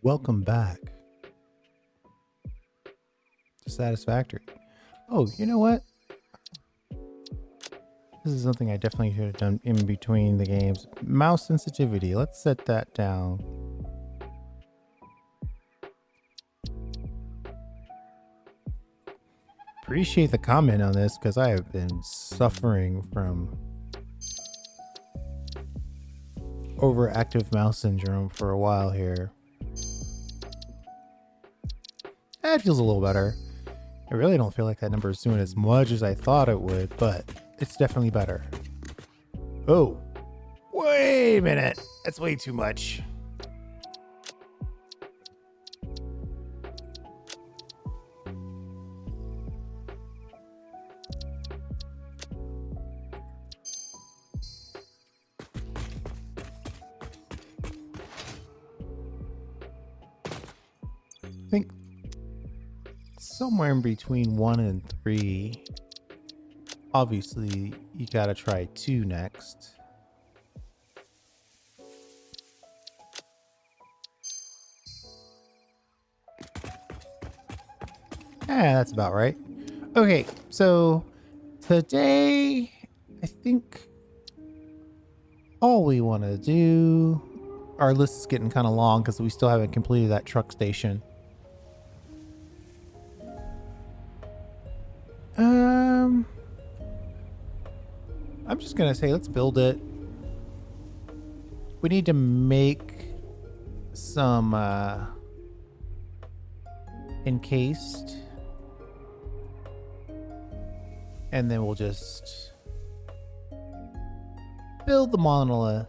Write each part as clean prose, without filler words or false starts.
Welcome back to Satisfactory. Oh, you know what? This is something I definitely should have done in between the games. Mouse sensitivity. Let's set that down. Appreciate the comment on this because I have been suffering from overactive mouse syndrome for a while here. That feels a little better. I really don't feel like that number is doing as much as I thought it would, but it's definitely better. Oh, wait a minute. That's way too much. I think somewhere in between 1 and 3. Obviously, you gotta try 2 next. That's about right. Okay, so today, I think all we want to do... Our list is getting kind of long because we still haven't completed that truck station. I'm just gonna say let's build it. We need to make some encased, and then we'll just build the monolith.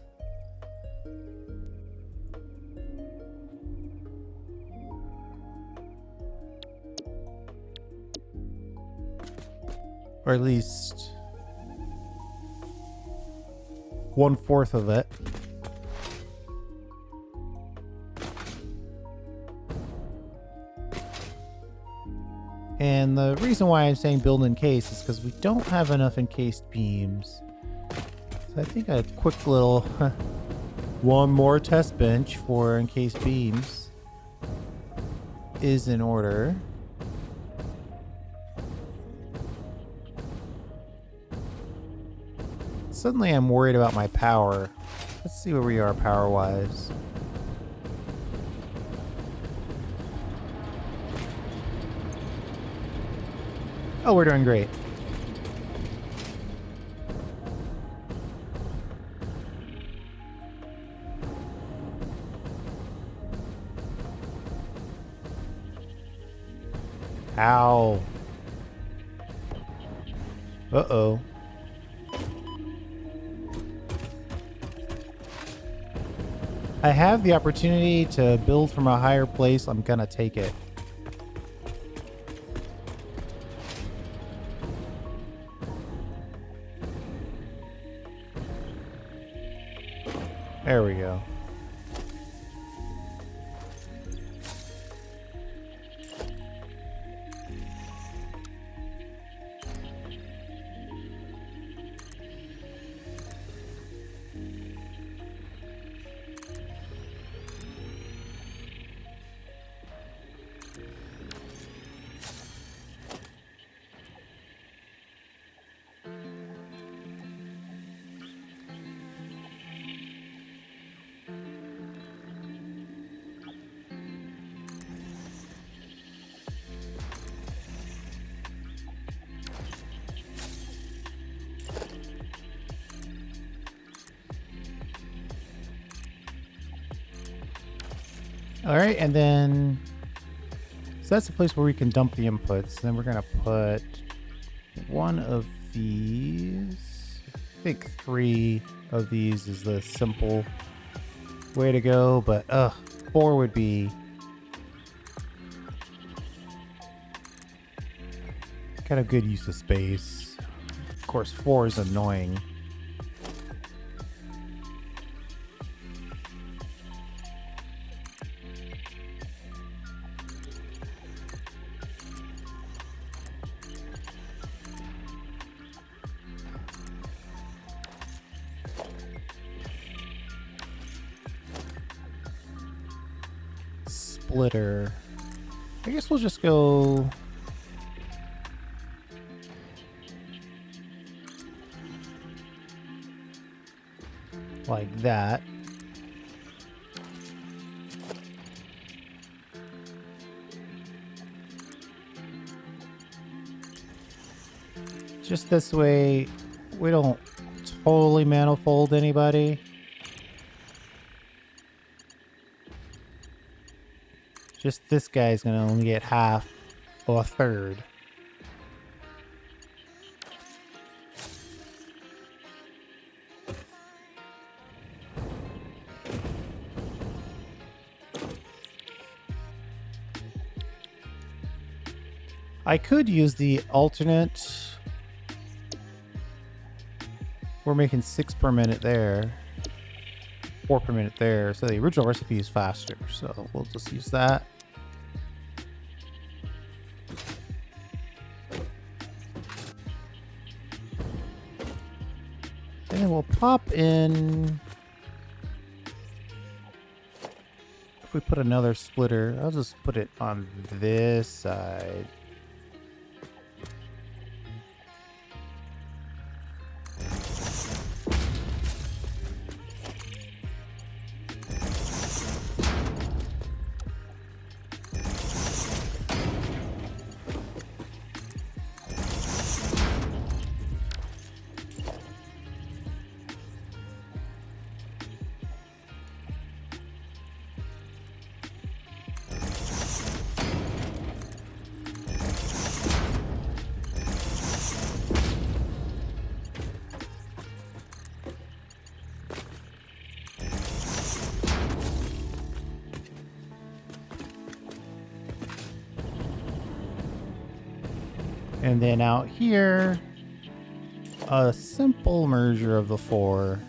Or at least 1/4 of it. And the reason why I'm saying build encased is because we don't have enough encased beams. So I think a quick little one more test bench for encased beams is in order. Suddenly I'm worried about my power. Let's see where we are power-wise. Oh, we're doing great. Ow. Uh-oh. I have the opportunity to build from a higher place. I'm gonna take it. There we go. All right, and then so that's the place where we can dump the inputs. Then we're gonna put one of these. I think 3 of these is the simple way to go, but 4 would be kind of good use of space. Of course, 4 is annoying. splitter. I guess we'll just go like that. Just this way we don't totally manifold anybody. Just this guy's gonna only get half or a third. I could use the alternate. We're making 6 per minute there, 4 per minute there. So the original recipe is faster. So we'll just use that. And then we'll pop in. If we put another splitter, I'll just put it on this side. And then out here, a simple merger of the 4.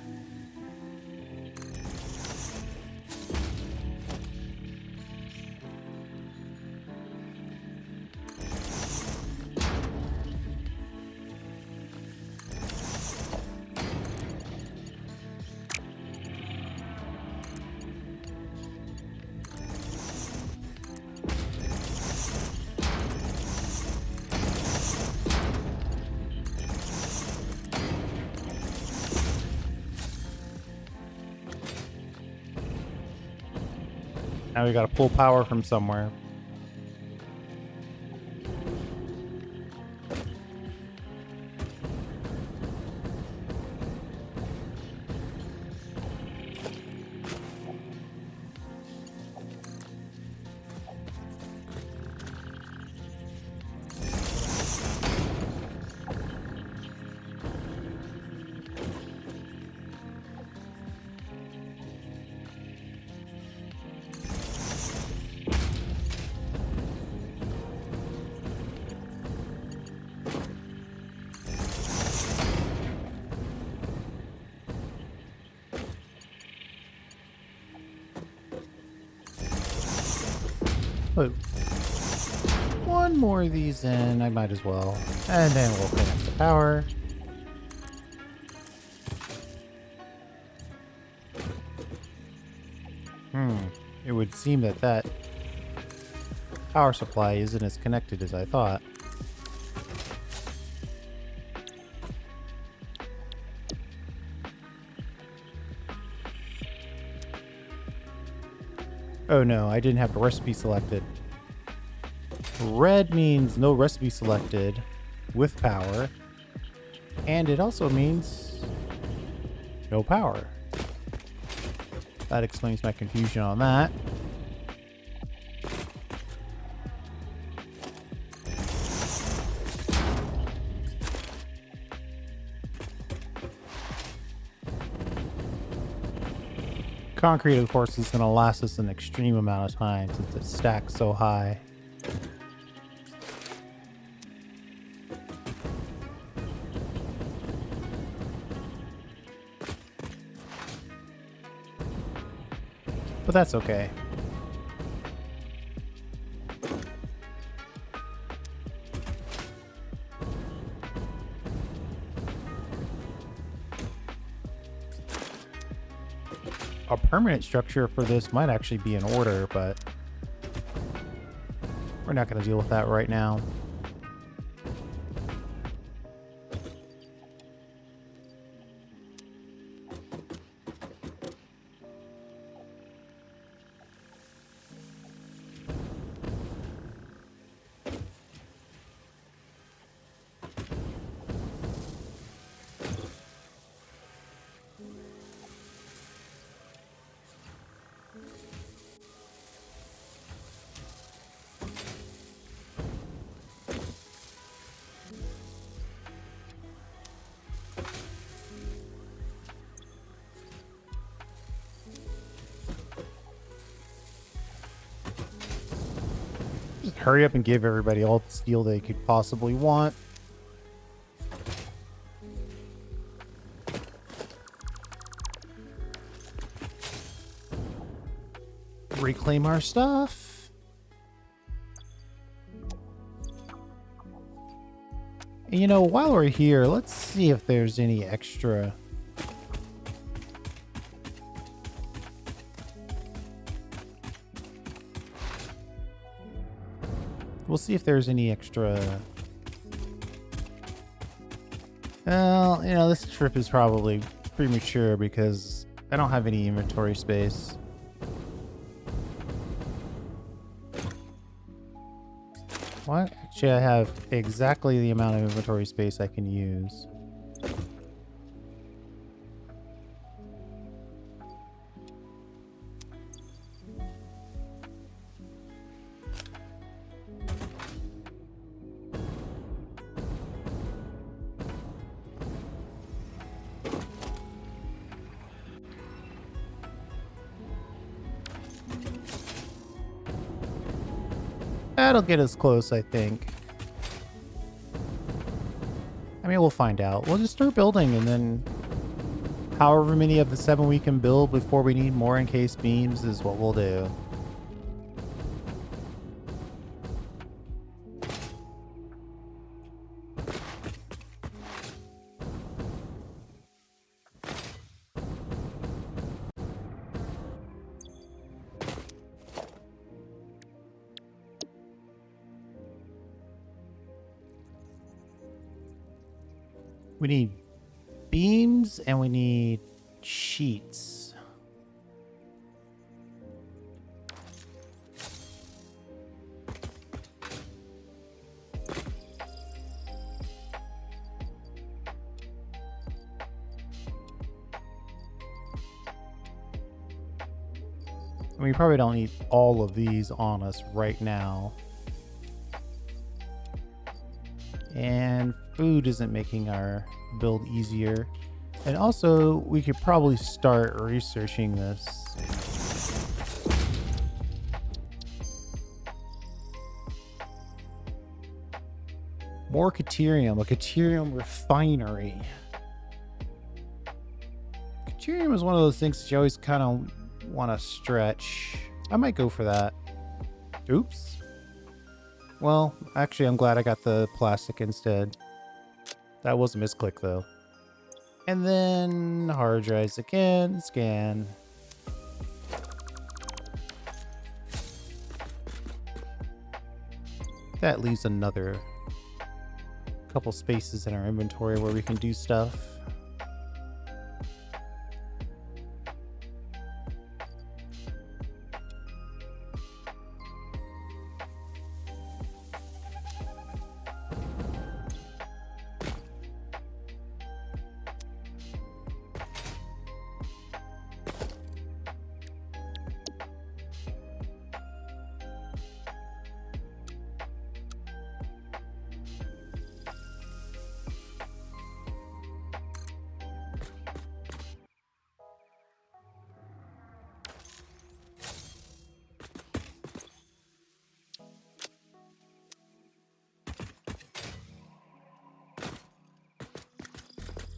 Now we gotta pull power from somewhere. Put one more of these in, I might as well. And then we'll connect the power. It would seem that that power supply isn't as connected as I thought. Oh no, I didn't have a recipe selected. Red means no recipe selected with power. And it also means no power. That explains my confusion on that. Concrete, of course, is going to last us an extreme amount of time since it stacks so high. But that's okay. A permanent structure for this might actually be in order, but We're not going to deal with that right now. Just hurry up and give everybody all the steel they could possibly want. Reclaim our stuff. And you know, while we're here, let's see if there's any extra. We'll see if there's any extra. Well, you know, this trip is probably premature because I don't have any inventory space. What? Actually, I have exactly the amount of inventory space I can use. That'll get us close, I think. I mean, we'll find out. We'll just start building, and then however many of the 7 we can build before we need more encased beams is what we'll do. We need beams and we need sheets. And we probably don't need all of these on us right now. And food isn't making our build easier. And also, we could probably start researching this. More Caterium, a Caterium refinery. Caterium is one of those things that you always kind of want to stretch. I might go for that. Oops. Well, actually, I'm glad I got the plastic instead. That was a misclick, though. And then hard drives again. Scan. That leaves another couple spaces in our inventory where we can do stuff.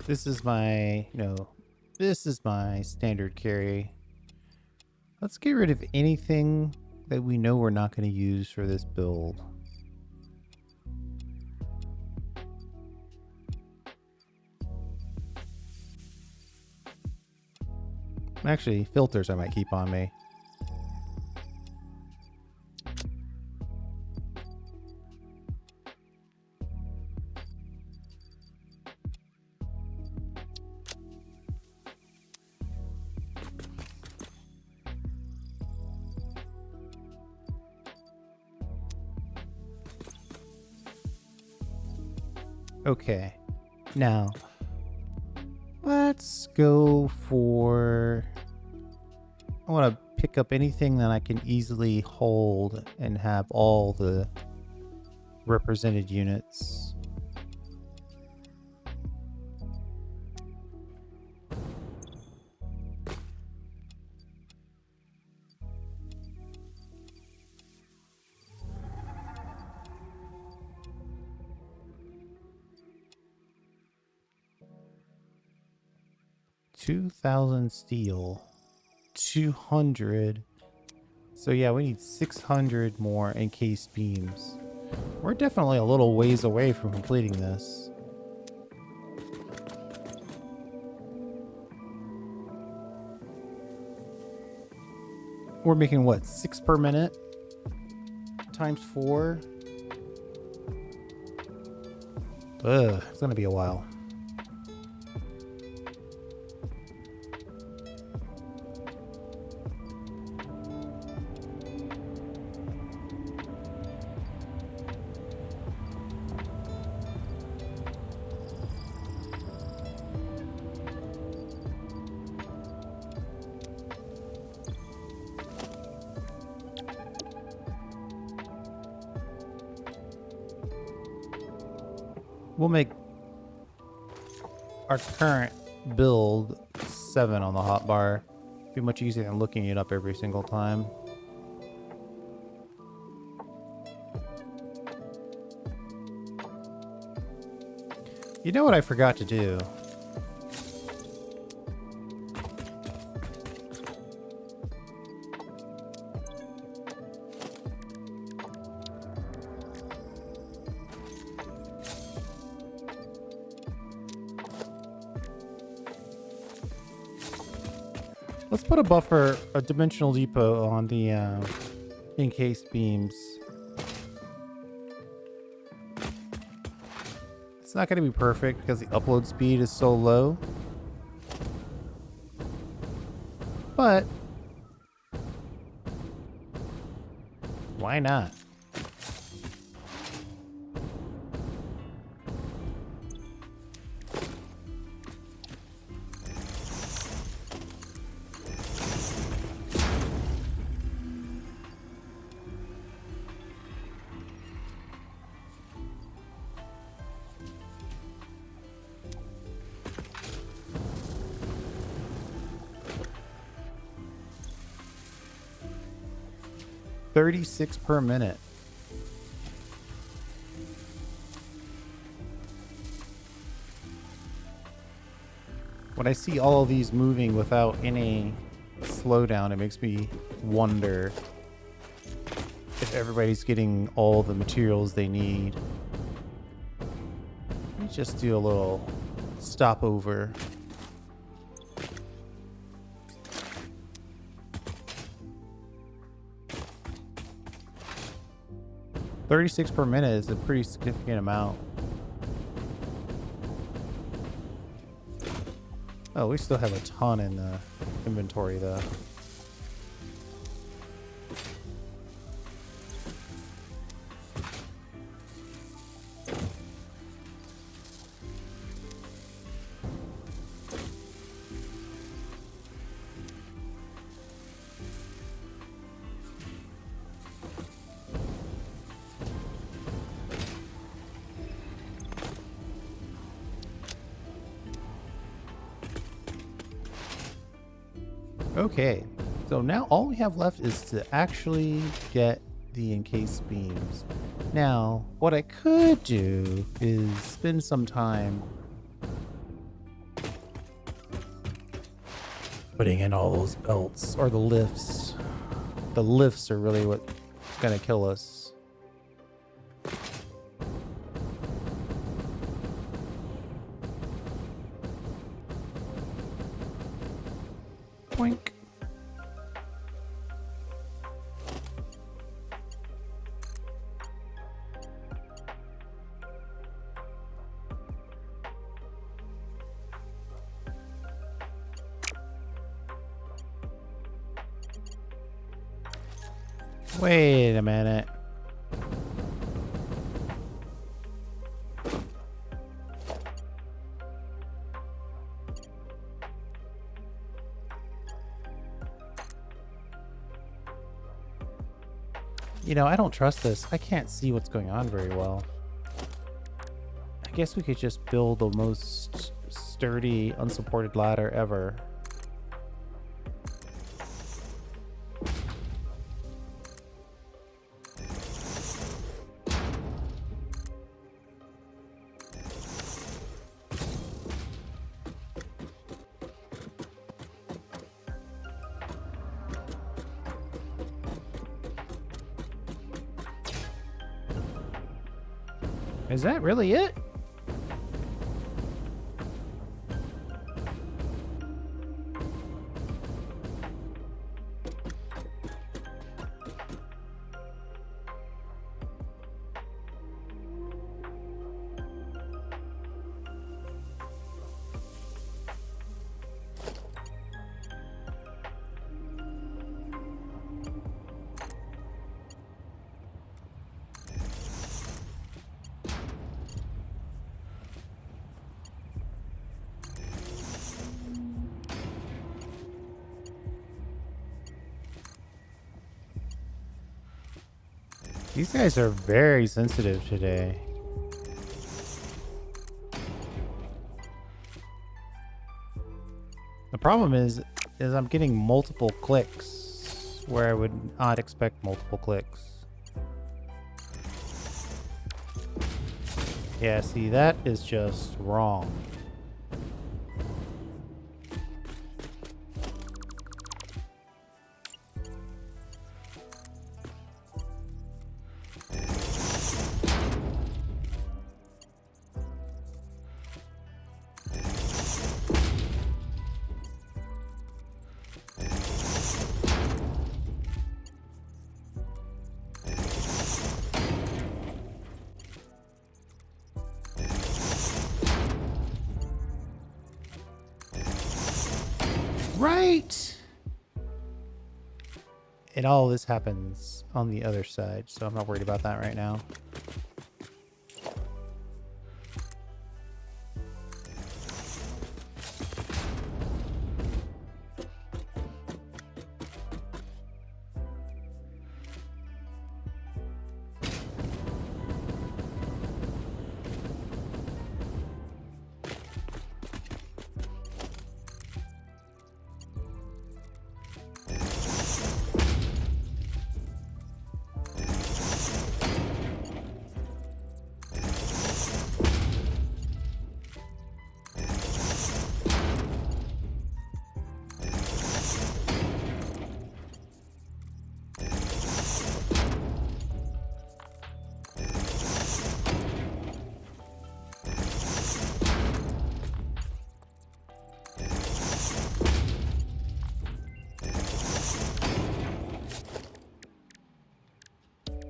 This is my, this is my standard carry. Let's get rid of anything that we know we're not going to use for this build. Actually, filters I might keep on me. Okay. Now, let's go for... I want to pick up anything that I can easily hold and have all the represented units. $2,000 steel, 200. So yeah, we need 600 more encased beams. We're definitely a little ways away from completing this. We're making what, 6 per minute? Times 4? Ugh, it's gonna be a while. We'll make our current build 7 on the hotbar. Be much easier than looking it up every single time. You know what I forgot to do? Let's put a buffer, a dimensional depot on the encased beams. It's not going to be perfect because the upload speed is so low. But why not? $36 per minute. When I see all of these moving without any slowdown, it makes me wonder if everybody's getting all the materials they need. Let me just do a little stopover. $36 per minute is a pretty significant amount. Oh, we still have a ton in the inventory though. Okay, so now all we have left is to actually get the encased beams. Now, what I could do is spend some time putting in all those belts, or the lifts. The lifts are really what's gonna kill us. Boink. Wait a minute. You know, I don't trust this. I can't see what's going on very well. I guess we could just build the most sturdy, unsupported ladder ever. Is that really it? These guys are very sensitive today. The problem is I'm getting multiple clicks where I would not expect multiple clicks. Yeah, see, that is just wrong. Right! And all this happens on the other side, so I'm not worried about that right now.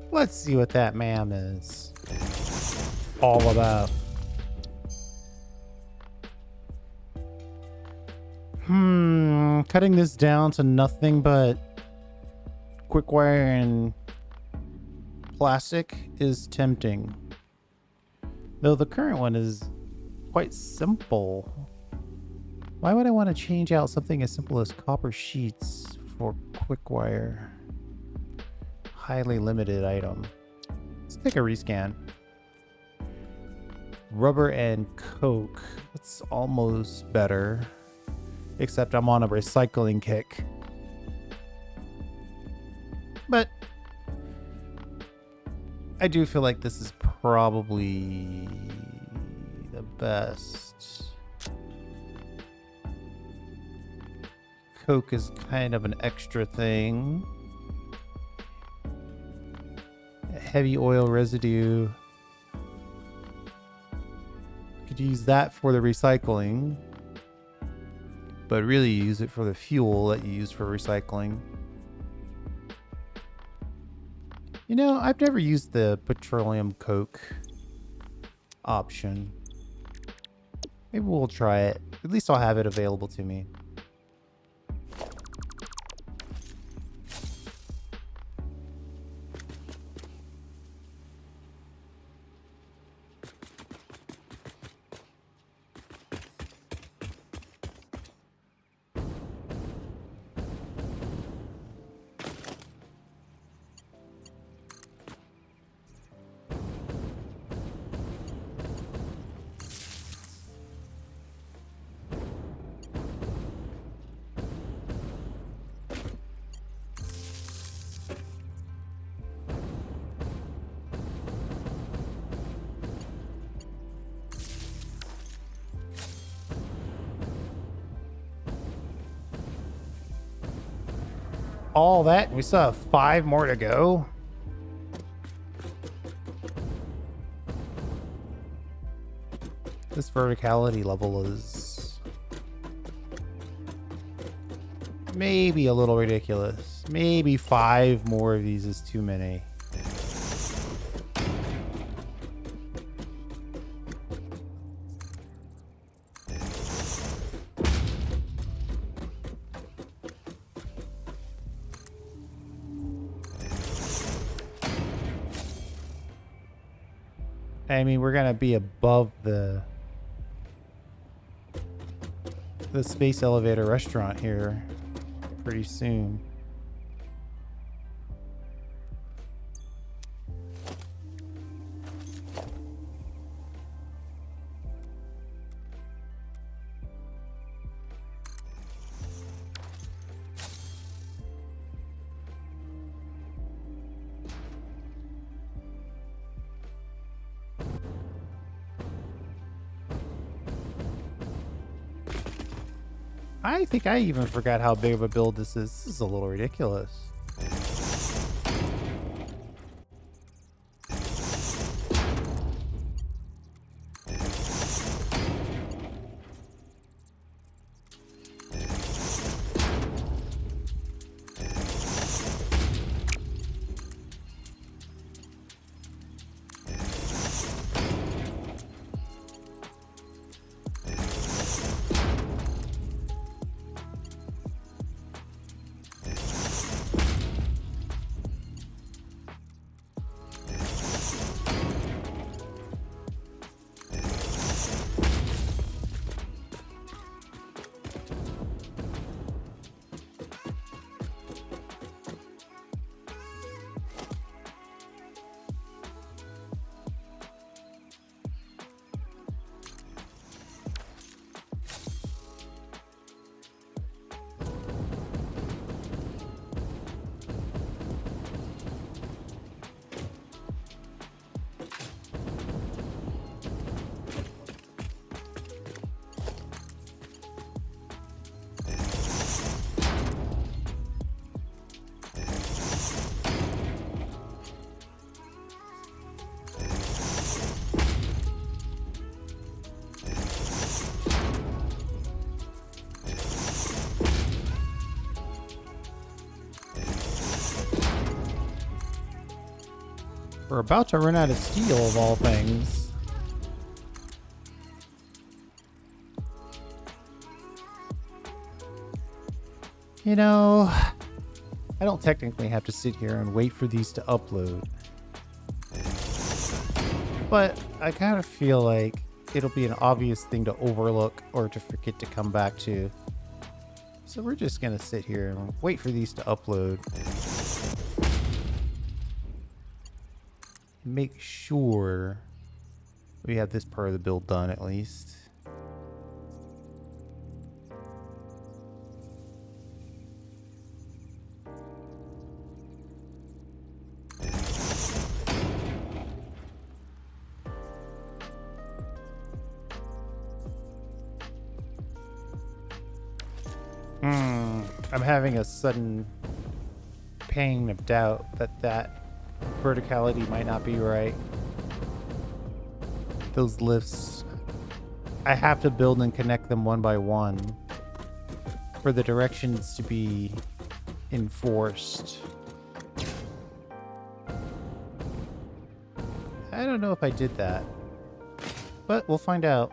Let's see what that ma'am is all about. Cutting this down to nothing but quick wire and plastic is tempting. Though the current one is quite simple. Why would I want to change out something as simple as copper sheets for quick wire? Highly limited item. Let's take a rescan. Rubber and coke. That's almost better. Except I'm on a recycling kick. But I do feel like this is probably the best. Coke is kind of an extra thing. Heavy oil residue. Could use that for the recycling, but really use it for the fuel that you use for recycling. You know, I've never used the petroleum coke option. Maybe we'll try it. At least I'll have it available to me. all that, and we still have 5 more to go. This verticality level is maybe a little ridiculous. Maybe 5 more of these is too many. I mean, we're gonna be above the space elevator restaurant here pretty soon. I think I even forgot how big of a build this is. This is a little ridiculous. We're about to run out of steel, of all things. You know, I don't technically have to sit here and wait for these to upload. But I kind of feel like it'll be an obvious thing to overlook or to forget to come back to. So we're just going to sit here and wait for these to upload. Make sure we have this part of the build done at least. I'm having a sudden pang of doubt that verticality might not be right. Those lifts, I have to build and connect them one by one for the directions to be enforced. I don't know if I did that, but we'll find out.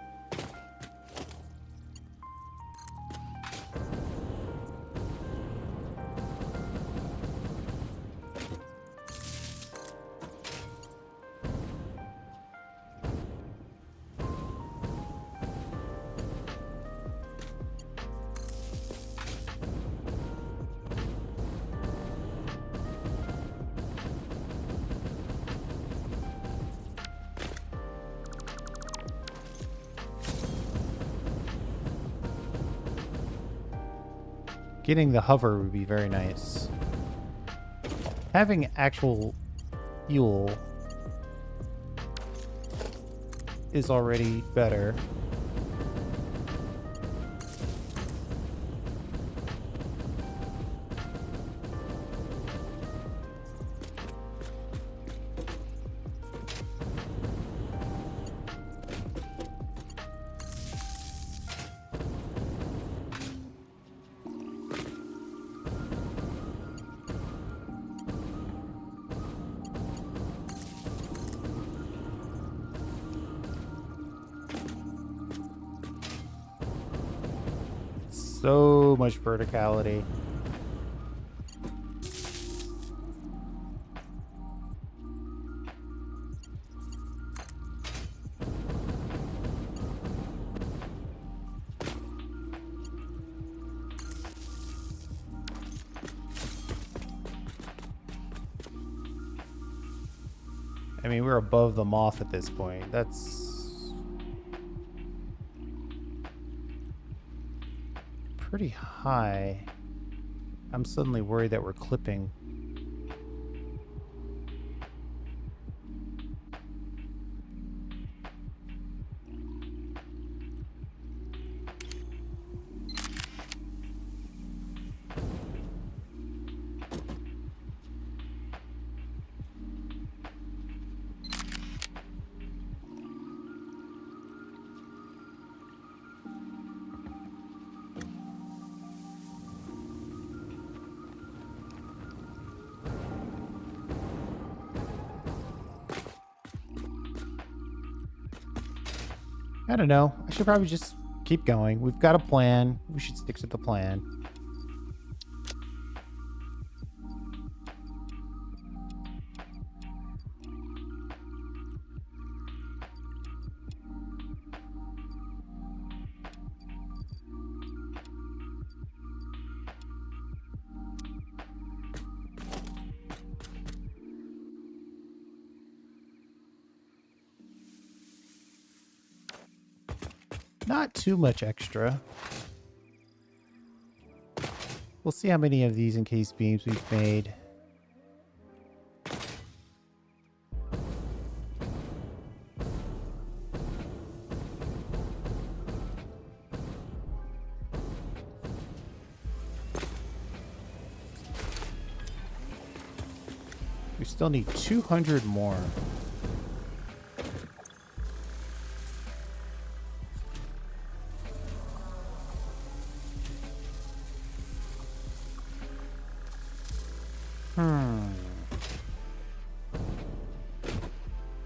Getting the hover would be very nice. Having actual fuel is already better. so much verticality. I mean, we're above the moth at this point. That's pretty high. I'm suddenly worried that we're clipping. I don't know. I should probably just keep going. We've got a plan. We should stick to the plan. Not too much extra. We'll see how many of these encased beams we've made. We still need 200 more.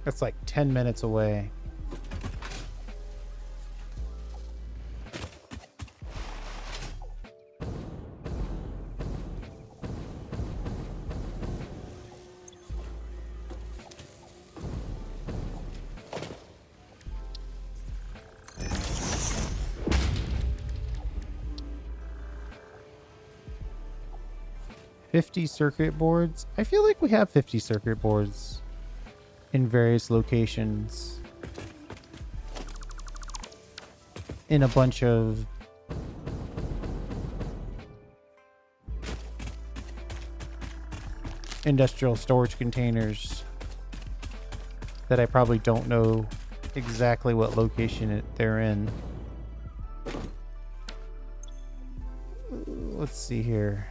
That's like 10 minutes away. Circuit boards. I feel like we have 50 circuit boards in various locations in a bunch of industrial storage containers that I probably don't know exactly what location they're in. Let's see here.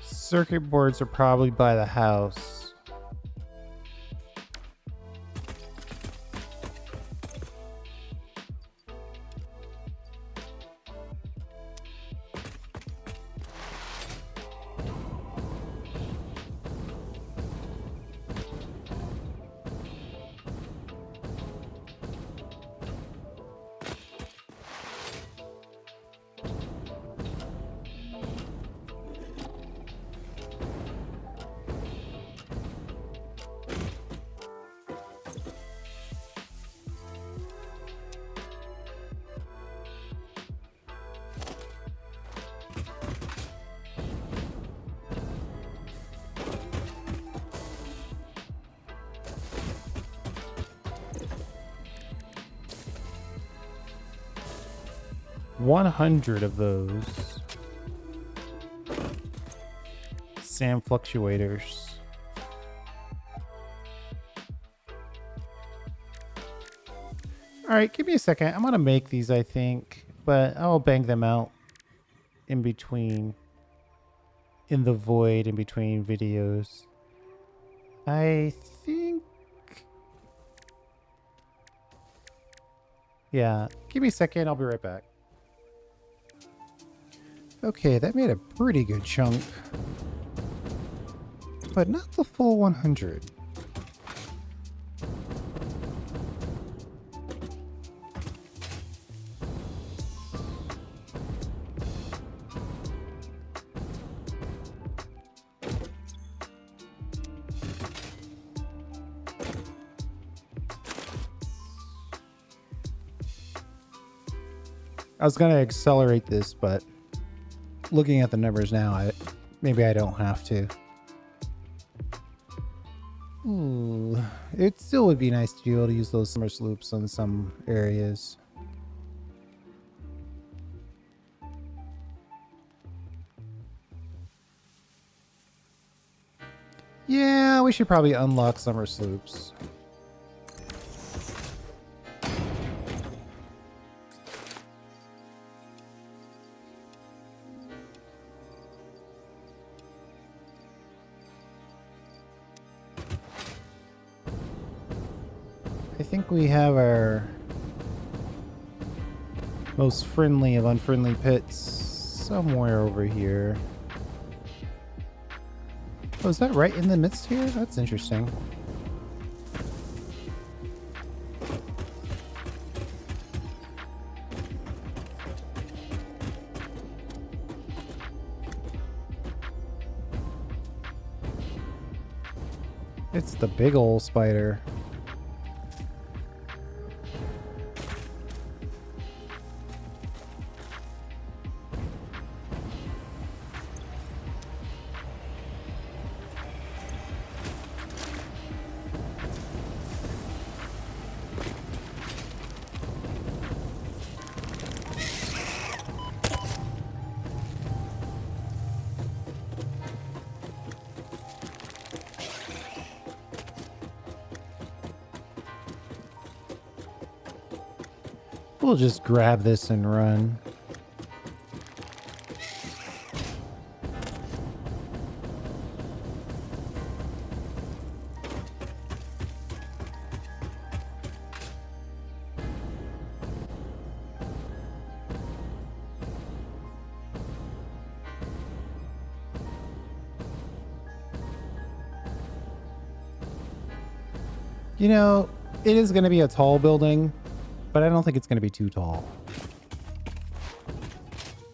Circuit boards are probably by the house. $100 of those SAM fluctuators. All right, give me a second. I'm gonna make these, I think, but I'll bang them out. in between, in the void in between videos. I think... Yeah, give me a second, I'll be right back. Okay, that made a pretty good chunk. But not the full 100. I was gonna accelerate this, but looking at the numbers now, maybe I don't have to. Ooh, it still would be nice to be able to use those summer sloops on some areas. Yeah, we should probably unlock summer sloops. I think we have our most friendly of unfriendly pits somewhere over here. Oh, is that right in the midst here? That's interesting. It's the big ol' spider. We'll just grab this and run. You know, it is going to be a tall building, but I don't think it's going to be too tall.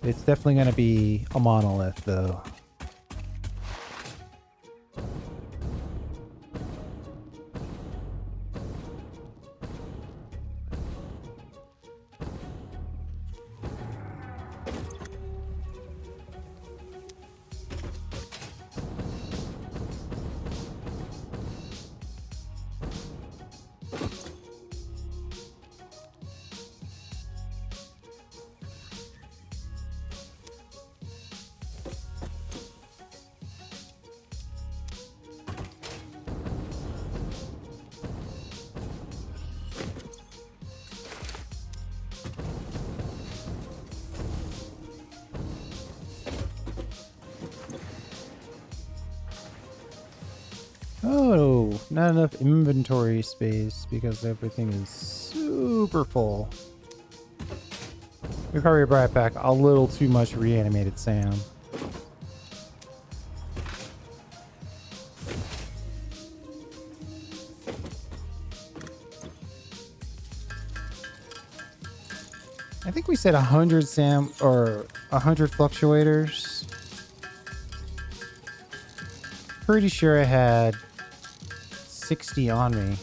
It's definitely going to be a monolith, though. Oh, not enough inventory space because everything is super full. We probably brought back a little too much reanimated Sam. I think we said 100 Sam or 100 fluctuators. Pretty sure I had 60 on me.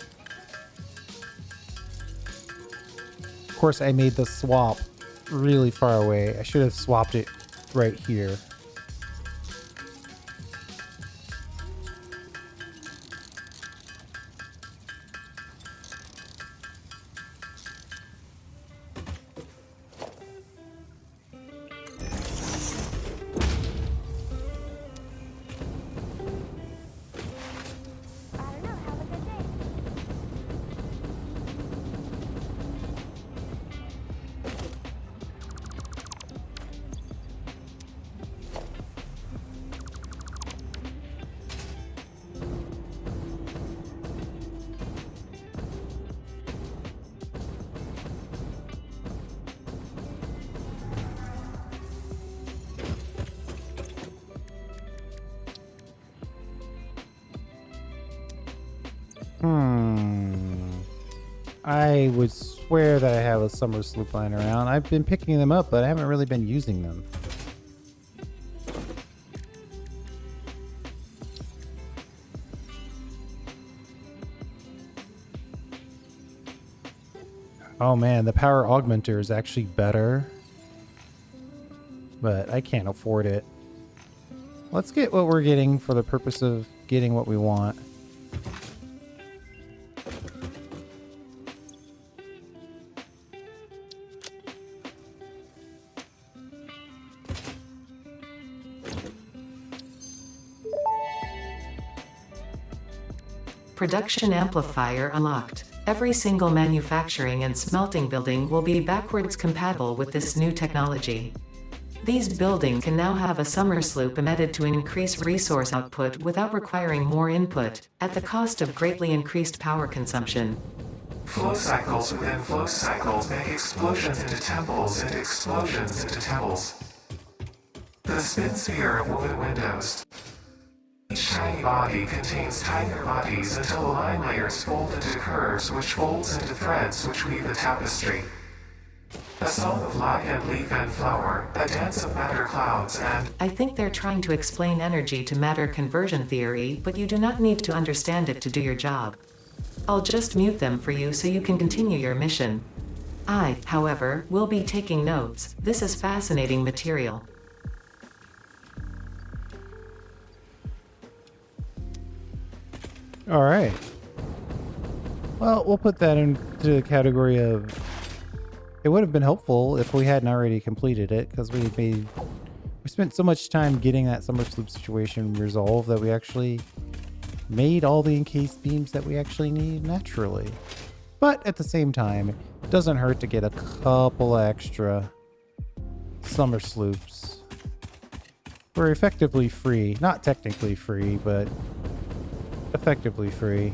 Of course, I made the swap really far away. I should have swapped it right here. I would swear that I have a summer sloop lying around. I've been picking them up, but I haven't really been using them. Oh man, the power augmenter is actually better, but I can't afford it. Let's get what we're getting for the purpose of getting what we want. Production amplifier unlocked. Every single manufacturing and smelting building will be backwards compatible with this new technology. These buildings can now have a summer sloop emitted to increase resource output without requiring more input, at the cost of greatly increased power consumption. Flow cycles within flow cycles make explosions into temples into explosions into temples. The spin sphere of woven windows. Each tiny body contains tinier bodies until the line layers fold into curves which folds into threads which weave the tapestry. A song of light and leaf and flower, a dance of matter clouds and... I think they're trying to explain energy to matter conversion theory, but you do not need to understand it to do your job. I'll just mute them for you so you can continue your mission. I, however, will be taking notes. This is fascinating material. All right. Well, we'll put that into the category of it would have been helpful if we hadn't already completed it, because we spent so much time getting that summer sloop situation resolved that we actually made all the encased beams that we actually need naturally. But at the same time, it doesn't hurt to get a couple extra summer sloops. We're effectively free. Not technically free, but effectively free.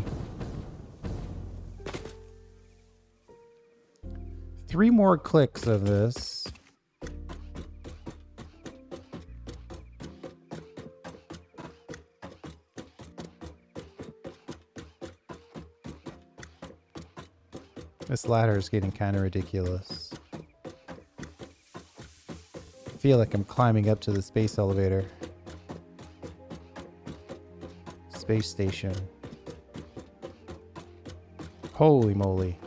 3 more clicks of this. This ladder is getting kind of ridiculous. I feel like I'm climbing up to the space elevator. Space station. Holy moly.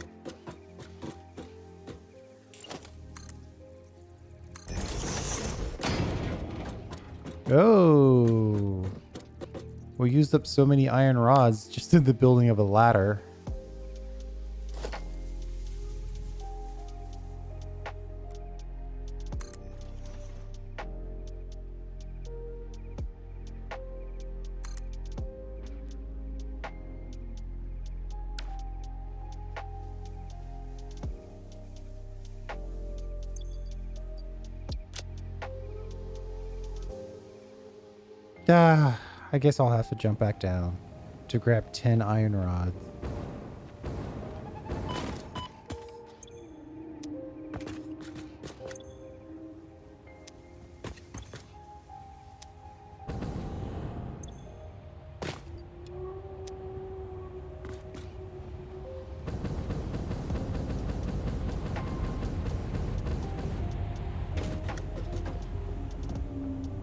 Oh. We used up so many iron rods just in the building of a ladder. I guess I'll have to jump back down to grab 10 iron rods.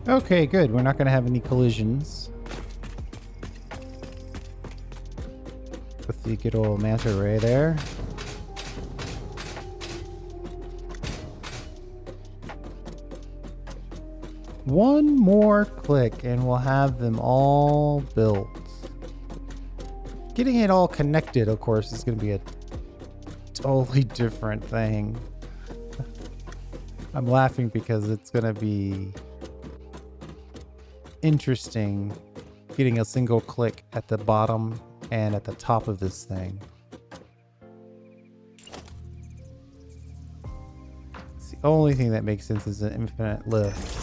Okay, good. We're not going to have any collisions with the good old manta ray there. One more click and we'll have them all built. Getting it all connected, of course, is going to be a totally different thing. I'm laughing because it's going to be interesting getting a single click at the bottom and at the top of this thing. It's the only thing that makes sense is an infinite lift.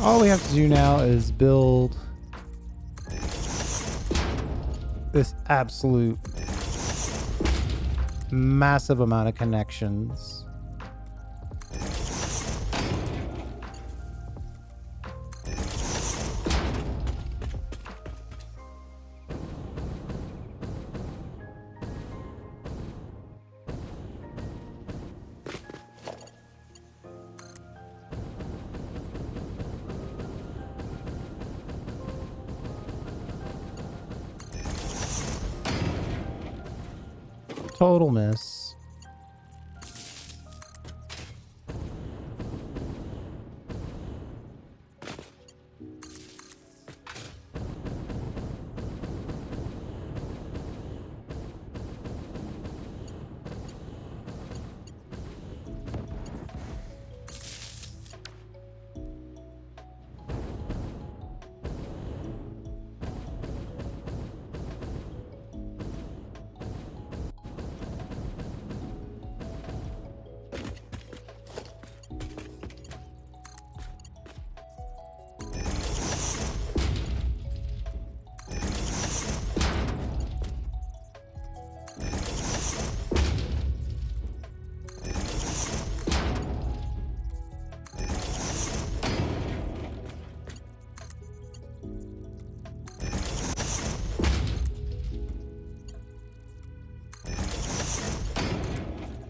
all we have to do now is build this absolute massive amount of connections. Total miss.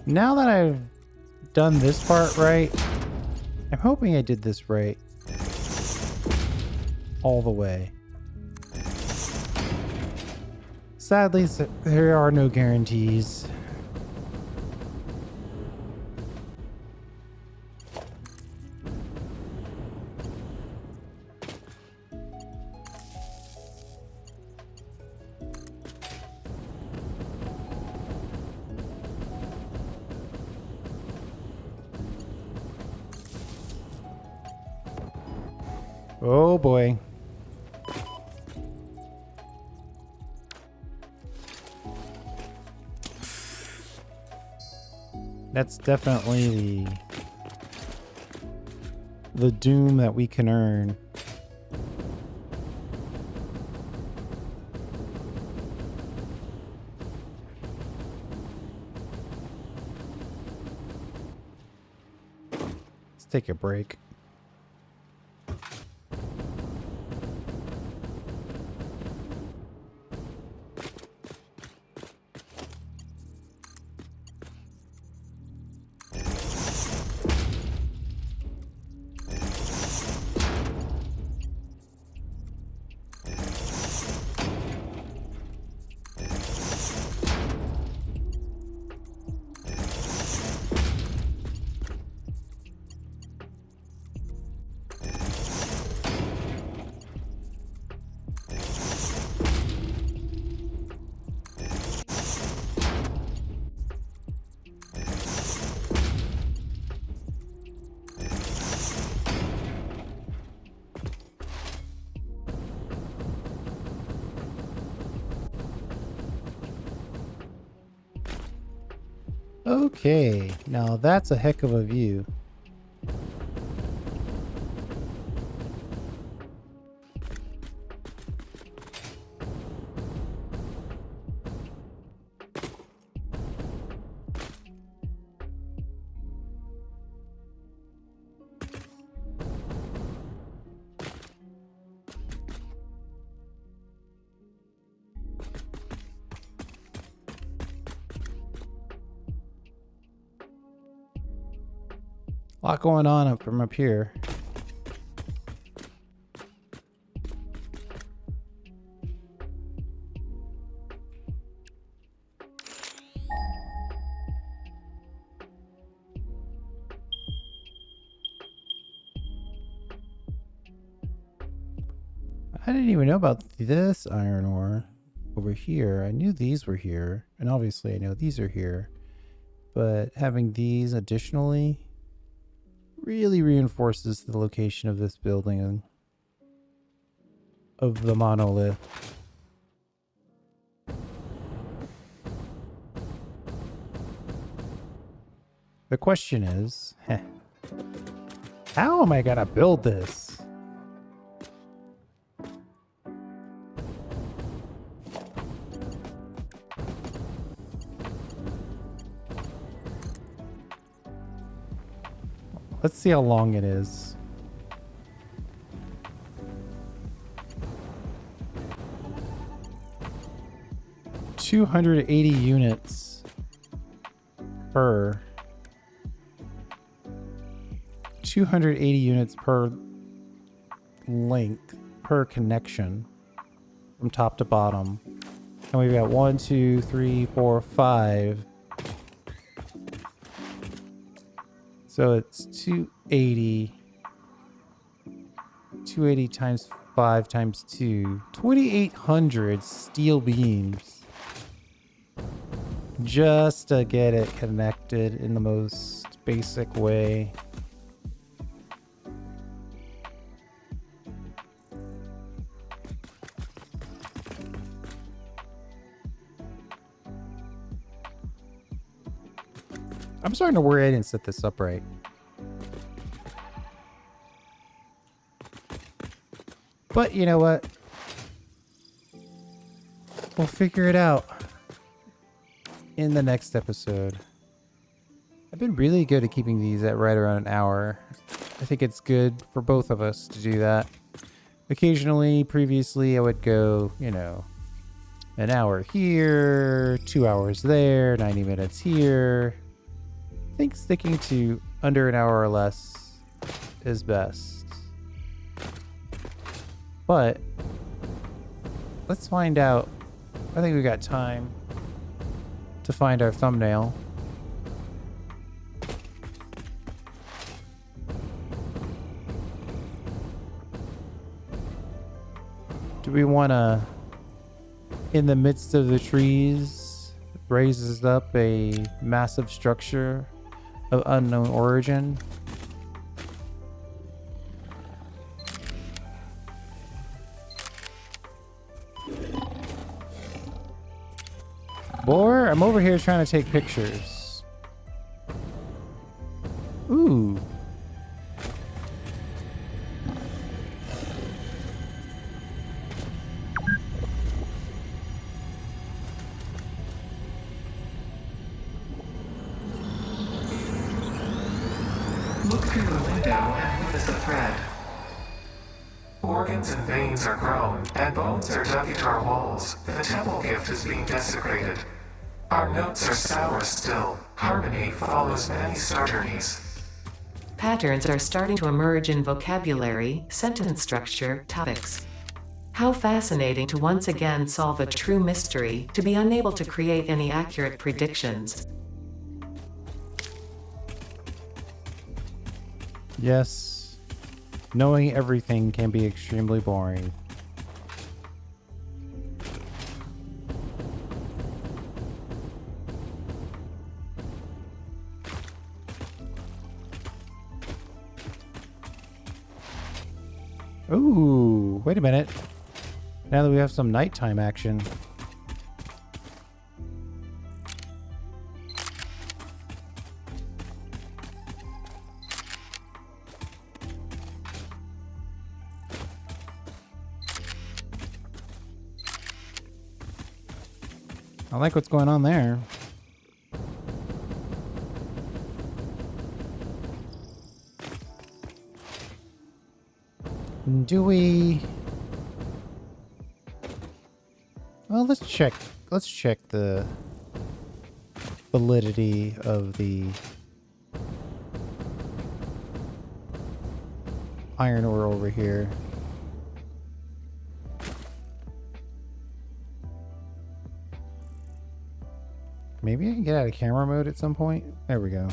Now that I've done this part right, I'm hoping I did this right all the way. Sadly, there are no guarantees. Oh boy. That's definitely the doom that we can earn. Let's take a break. Okay, now that's a heck of a view. A lot going on up from up here. I didn't even know about this iron ore over here. I knew these were here, and obviously I know these are here, but having these additionally really reinforces the location of this building of the monolith. The question is, how am I gonna build this? Let's see how long it is. $280 units per 280 units per length per connection from top to bottom. And we've got 1, 2, 3, 4, 5. So it's 280. 280 times 5 times 2. 2,800 steel beams. Just to get it connected in the most basic way. I'm starting to worry I didn't set this up right. But you know what? We'll figure it out in the next episode. I've been really good at keeping these at right around an hour. I think it's good for both of us to do that. Occasionally, previously, I would go, you know, an hour here, 2 hours there, 90 minutes here. I think sticking to under an hour or less is best. But let's find out. I think we got time to find our thumbnail. Do we want to, in the midst of the trees, raises up a massive structure of unknown origin? Boar, I'm over here trying to take pictures. Ooh. Look through the window and witness the thread. Organs and veins are grown, and bones are dug into our walls. The temple gift is being desecrated. Our notes are sour still. Harmony follows many star journeys. Patterns are starting to emerge in vocabulary, sentence structure, topics. How fascinating to once again solve a true mystery, to be unable to create any accurate predictions. Yes. Knowing everything can be extremely boring. Ooh, wait a minute. Now that we have some nighttime action. I like what's going on there. Do we... Well, let's check the validity of the iron ore over here. Maybe I can get out of camera mode at some point. There we go.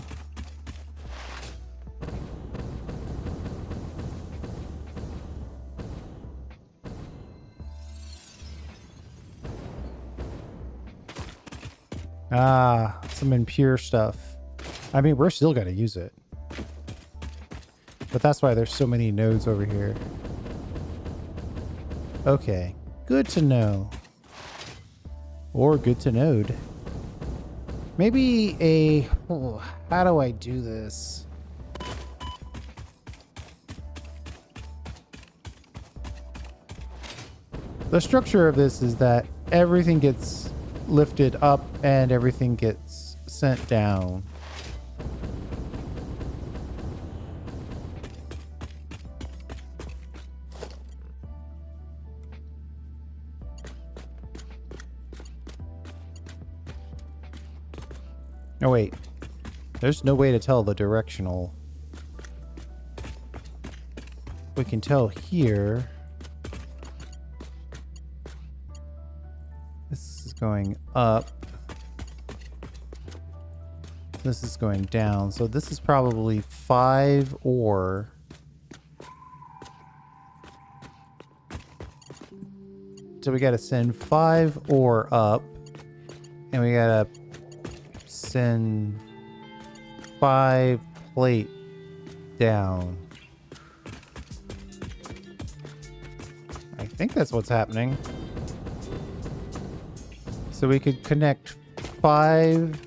Ah, some impure stuff. I mean, we're still gonna use it. But that's why there's so many nodes over here. Okay, good to know. Or good to node. Maybe a... Oh, how do I do this? The structure of this is that everything gets lifted up and everything gets sent down. Oh, wait. There's no way to tell the directional. We can tell here. This is going up. This is going down. So this is probably 5 ore. So we got to send 5 ore up. And we got to send 5 plate down. I think that's what's happening. So we could connect 5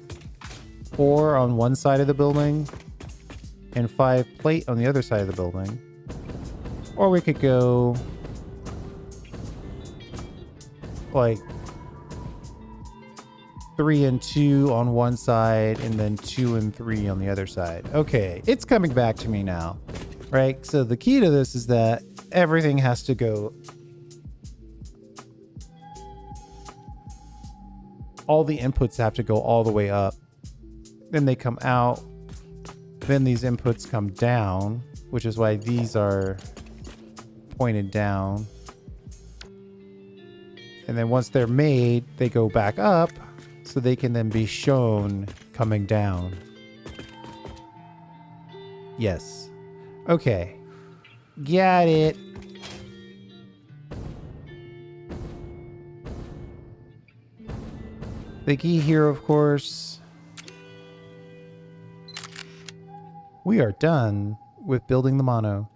ore on one side of the building and 5 plate on the other side of the building. Or we could go like 3 and 2 on one side and then 2 and 3 on the other side. Okay, it's coming back to me now, right? So the key to this is that everything has to go, all the inputs have to go all the way up. Then they come out. Then these inputs come down, which is why these are pointed down. And then once they're made, they go back up so they can then be shown coming down. Yes. Okay. Got it. The key here, of course, we are done with building the mono.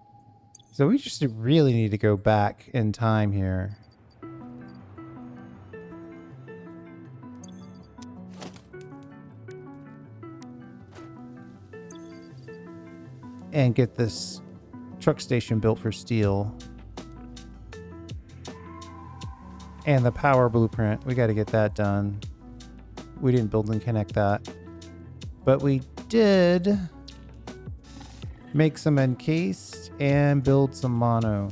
So we just really need to go back in time here. And get this truck station built for steel. And the power blueprint, we got to get that done. We didn't build and connect that. But we did make some encased and build some mono.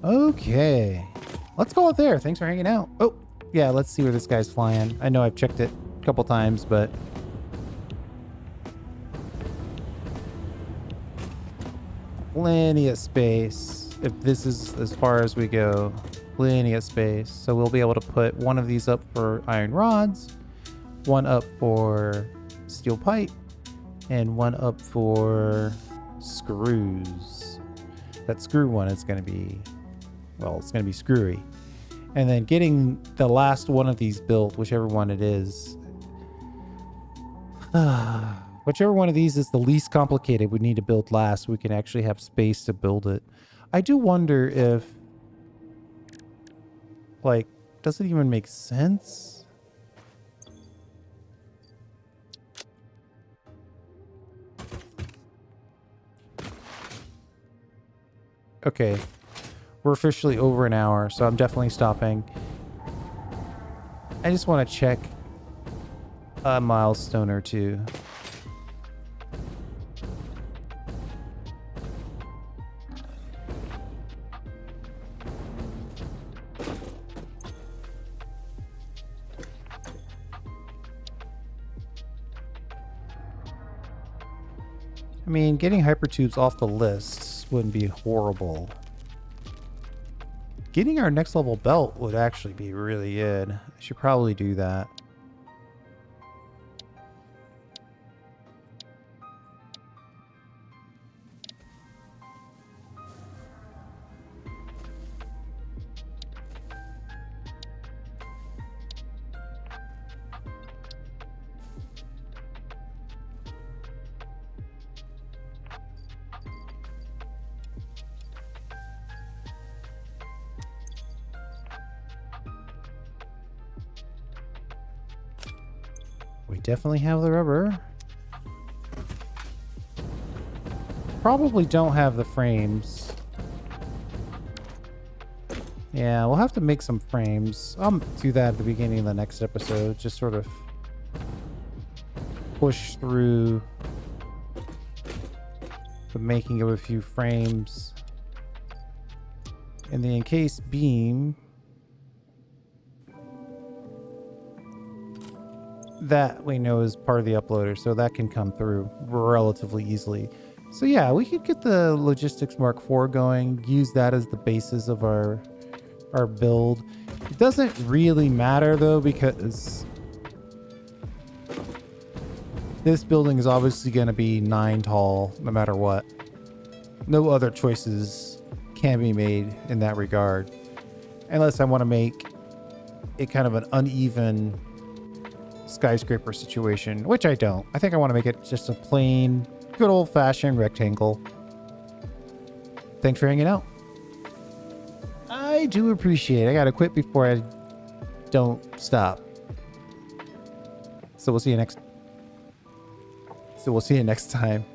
Okay, let's go out there. Thanks for hanging out. Oh, yeah, let's see where this guy's flying. I know I've checked it a couple times, but plenty of space. If this is as far as we go, plenty of space. So we'll be able to put one of these up for iron rods, one up for steel pipe, and one up for screws. That screw one is going to be, well, it's going to be screwy. And then getting the last one of these built, whichever one it is. Whichever one of these is the least complicated, we need to build last. We can actually have space to build it. I do wonder if, like, does it even make sense? Okay. We're officially over an hour, so I'm definitely stopping. I just want to check a milestone or two. I mean, getting hypertubes off the list wouldn't be horrible. Getting our next level belt would actually be really good. I should probably do that. We definitely have the rubber. Probably don't have the frames. Yeah, we'll have to make some frames. I'll do that at the beginning of the next episode. Just sort of push through the making of a few frames. And the encased beam, that we know is part of the uploader, so that can come through relatively easily. So yeah, we could get the Logistics Mark IV going, use that as the basis of our build. It doesn't really matter though, because this building is obviously going to be 9 tall no matter what. No other choices can be made in that regard, unless I want to make it kind of an uneven skyscraper situation, which I don't. I think I want to make it just a plain, good old-fashioned rectangle. Thanks for hanging out. I do appreciate it. I gotta quit before I don't stop. So we'll see you next time.